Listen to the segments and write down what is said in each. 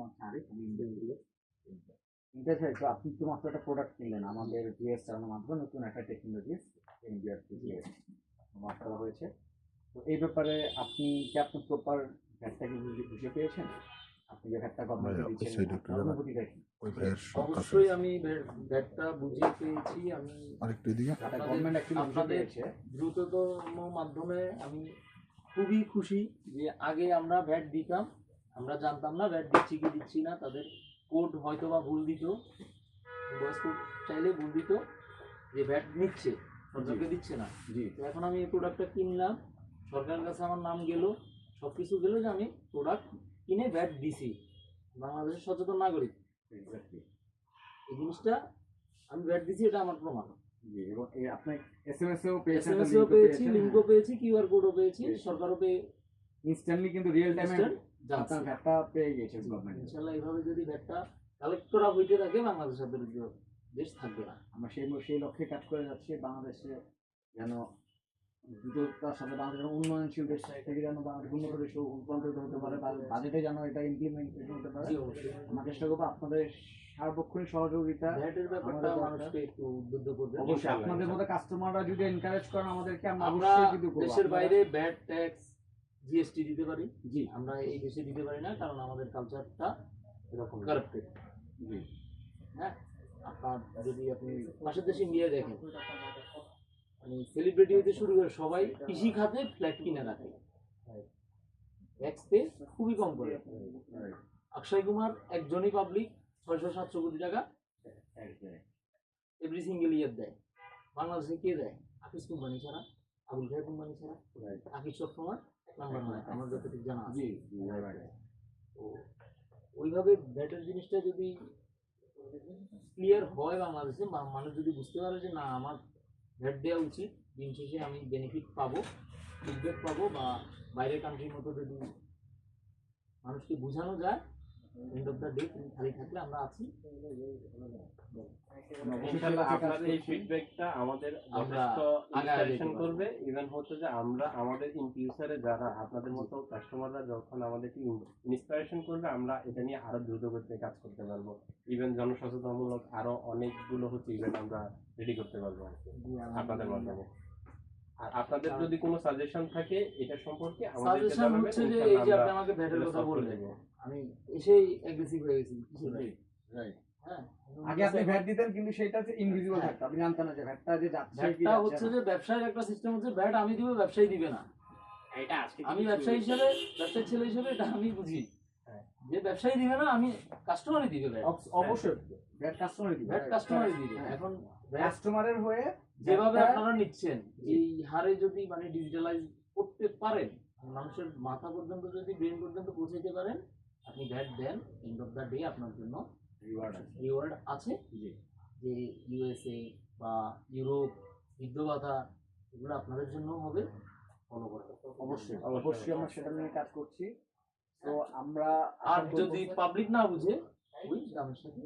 আমার আরিফ, আমি ইন্টারফেস। আপনি তো মাত্র একটা প্রোডাক্ট কিনলেন আমাদের জিএস চালানোর মাধ্যমে, নতুন একটা টেকনোলজি ইন্ডিয়ার থেকে লঞ্চ করা হয়েছে। তো এই ব্যাপারে আপনি কি আপনি প্রপার ভ্যাটটাকে বুঝে পেয়েছেন? আপনি যে ভ্যাটটা গভর্নমেন্টকে দিচ্ছেন, অনুভূতিটা কি? অবশ্যই আমি ভ্যাটটা বুঝিয়ে পেয়েছি। আমি আরেকটু এদিকে গভর্নমেন্ট অ্যাকচুয়ালি বুঝে পেয়েছে। দ্রুততম মাধ্যমে আমি খুবই খুশি যে আগে আমরা ভ্যাট দিতাম, আমরা জানতাম না ভ্যাট দিচ্ছি কি দিচ্ছি না, তাদের কোড হয়তো বা ভুল দিত, ইনভয়েস কোড চাইলে ভুল দিত যে ভ্যাট নিচ্ছে, সরকারকে দিচ্ছে না। জি, তো এখন আমি এই প্রোডাক্টটা কিনলাম, সরকারের কাছে আমার নাম গেল, সব কিছু গেল যে আমি প্রোডাক্ট কিনে ভ্যাট দিছি। বাংলাদেশের সচেতন নাগরিক, এক্স্যাক্টলি। এই জিনিসটা আমি ভ্যাট দিছি, এটা আমার প্রমাণ। জি, এবং আপনি এসএমএসও পেয়েছেন, এসএমএসও পেয়েছি, লিংকও পেয়েছি, কিউআর কোডও পেয়েছি, সরকারও পেয়ে ইনস্ট্যান্টলি কিন্তু রিয়েল টাইমে জানছি। আপনার ভ্যাটটা পেয়ে গিয়েছেন গভর্নমেন্ট। ইনশাআল্লাহ এইভাবে যদি ভ্যাটটা কালেক্ট করা হইতে থাকে, বাংলাদেশের দরিদ্র দেশ থাকবে না। আমরা সেই লক্ষ্যে কাজ করে যাচ্ছি, বাংলাদেশে যেন দ্রুততার সাথে বাংলাদেশের উন্নয়নশীল দেশ থেকে যেন বাংলাদেশ উন্নত দেশে রূপান্তরিত হতে পারে, বাজেটে যেন এটা ইমপ্লিমেন্টেশন হতে পারে। আমরা চেষ্টা করবো আপনাদের সার্বক্ষণিক সহযোগিতা। ভ্যাটের ব্যাপারটা মানুষকে একটু উদ্বুদ্ধ করবে। অবশ্যই আপনাদের মতো কাস্টমাররা যদি এনকারেজ করেন আমাদেরকে, আমরা কিন্তু দেশের বাইরে ভ্যাট ট্যাক্স জিএসটি দিতে পারি। জি, আমরা এই দেশে দিতে পারি না, কারণ আমাদের কালচারটা এরকম কারাপ্টেড। জি, হ্যাঁ, আপনার যদি আপনি পাশের দেশে ইন্ডিয়া দেখেন, মানে সেলিব্রিটি হতে শুরু করে সবাই কৃষি খাতে ফ্ল্যাট কিনে রাখে, ট্যাক্স পে খুবই কম করে। অক্ষয় কুমার একজনই পাবলিক 600-700 কোটি টাকা এভরি সিঙ্গেল ইয়ার দেয়। বাংলাদেশে কে দেয়? আকিস কোম্পানি ছাড়া, আবুল খায়ের কোম্পানি ছাড়া। আকিস সবসময় এক নাম্বার নয়, আমার যতটুকু জানা আছে। তো ওইভাবে ভ্যাটের জিনিসটা যদি ক্লিয়ার হয় বাংলাদেশে, মানুষ যদি বুঝতে পারে যে না আমার ভ্যাট দেওয়া উচিত, দিন শেষে আমি বেনিফিট পাবো, ফিডব্যাক পাবো, বা বাইরের কান্ট্রির মতো যদি মানুষকে বোঝানো যায়, এন্ড অফ দ্য ডে তুমি খালি থাকলে আমরা আছি। ইনশাআল্লাহ আপনাদের এই ফিডব্যাকটা আমাদের যথেষ্ট ইন্সপিরেশন করবে। ইভেন হচ্ছে যে আমরা আমাদের ইন ফিউচারে যারা আপনাদের মতো কাস্টমাররা যখন আমাদেরকে ইন্সপিরেশন করবে, আমরা এটা নিয়ে আরো দ্রুত গতিতে কাজ করতে পারবো। ইভেন জনসচেতনমূলক আরো অনেকগুলো হচ্ছে ইভেন্ট আমরা রেডি করতে পারবো আপনাদের মাধ্যমে। আর আপনাদের যদি কোনো সাজেশন থাকে এটা সম্পর্কে আমাদেরকে সাজেশন হচ্ছে যে এই যে আপনি আমাকে ভ্যাটের কথা বললেন, আমি এসেই অ্যাগ্রেসিভ হয়ে গেছি। রাইট। হ্যাঁ, আগে আপনি ভ্যাট দিতেন কিন্তু সেটা হচ্ছে ইনভিজিবল থাকতো, আপনি জানতেন না যে ভ্যাটটা যে যাচ্ছে কি ভ্যাটটা হচ্ছে যে ব্যবসায়ের একটা সিস্টেম হচ্ছে, ভ্যাট আমি দিব, ব্যবসায়ী দিবে না। এটা আজকে আমি ব্যবসায়ী হিসেবে, ব্যবসায়ী ছেলে হিসেবে এটা আমি বুঝি যে ব্যবসায়ী দিবে না, আমি কাস্টমারই দিবে ভ্যাট। অবশ্যই ভ্যাট কাস্টমারই দিবে, ভ্যাট কাস্টমারই দিবে। এখন কাস্টমারের হয়ে যেভাবে আপনারা নিচ্ছেন, এই হারে যদি মানে ডিজিটালাইজ করতে পারেন, মানুষের মাথা পর্যন্ত যদি ব্রেন পর্যন্ত পৌঁছাইতে পারেন, আপনি ভ্যাট দেন, এন্ড অফ দ্য ডে আপনার জন্য রিওয়ার্ড আছে। যে ইউএসএ বা ইউরোপ বৃদ্ধ ভাতা, এগুলো আপনাদের জন্য হবে, ফলো করতে। অবশ্যই অবশ্যই আমরা সেটা নিয়ে কাজ করছি। তো আমরা আর যদি পাবলিক না বুঝে, ওই দামের সাথে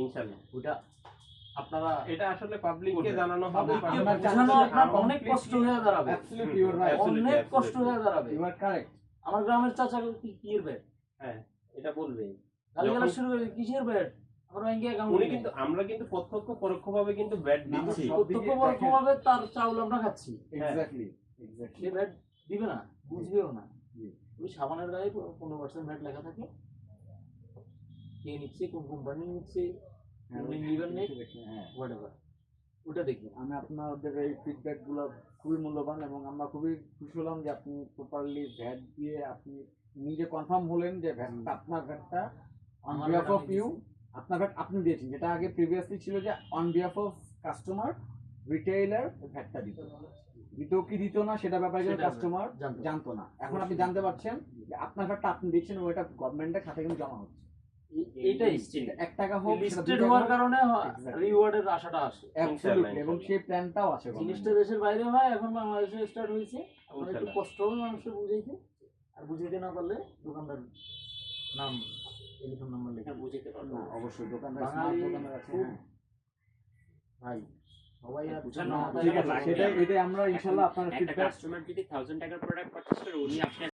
ইনশাআল্লাহ ওটা আপনারা, এটা আসলে পাবলিককে জানানো হবে, বোঝানো আপনার অনেক কষ্ট হয়ে দাঁড়াবে। অ্যাবসলিউটলি ইউ আর রাইট, অনেক কষ্ট হয়ে দাঁড়াবে। You are correct. আমার গ্রামের চাচা কি এর ব্যাট, হ্যাঁ এটা বলবে গালিগালা শুরু করে কিসের ব্যাট, আমার ব্যাংকে অ্যাকাউন্ট উনি কিন্তু, আমরা কিন্তু প্রত্যক্ষ পরোক্ষভাবে কিন্তু ব্যাট দিচ্ছি। প্রত্যক্ষ পরোক্ষভাবে তার চাউল আমরা খাচ্ছি। এক্স্যাক্টলি সে ব্যাট দিবে না, বুঝবেও না। ওই সাবানের গায়ে 15% ব্যাট লেখা থাকে, কে নিচ্ছে, কোন কোম্পানি নিচ্ছে, ওটা দেখি। আমি আপনাদের এই ফিডব্যাক গুলো খুবই মূল্যবান, এবং আমরা খুবই খুশি হলাম যে আপনি প্রপারলি ভ্যাট দিয়ে আপনি নিজে কনফার্ম হলেন যে ভ্যাটটা আপনার, ভ্যাটটা অন বিহাফ অফ ইউ, আপনার ভ্যাট আপনি দিয়েছেন, যেটা আগে প্রিভিয়াসলি ছিল যে on behalf of customer retailer ভ্যাটটা দিত কি দিত না সেটা ব্যাপারে কাস্টমার জানতো না। এখন আপনি জানতে পারছেন যে আপনার ভ্যাটটা আপনি দিচ্ছেন এবং এটা গভর্নমেন্টের খাতে কিন্তু জমা হচ্ছে। এটাই 1 টাকা হোক, লিস্টেড হওয়ার কারণে রিওয়ার্ডের আশাটা আসে। অ্যাবসলিউটলি, এবং সেই প্ল্যানটাও আছে। জিনিসটা দেশের বাইরে হয়, এখন বাংলাদেশে স্টার্ট হয়েছে। আমরা একটু কষ্ট হবে মানুষকে বুঝাইতে, আর বুঝাইতে না পারলে দোকানদার নাম, টেলিফোন নাম্বার লেখা বুঝাইতে পারবো। অবশ্যই দোকানদার আছে ভাই, সবাই আর বুঝানো। ঠিক আছে, সেটাই আমরা ইনশাআল্লাহ আপনার একটা কাস্টমার যদি 1000 টাকার প্রোডাক্ট পারচেজ করে, উনি আপনার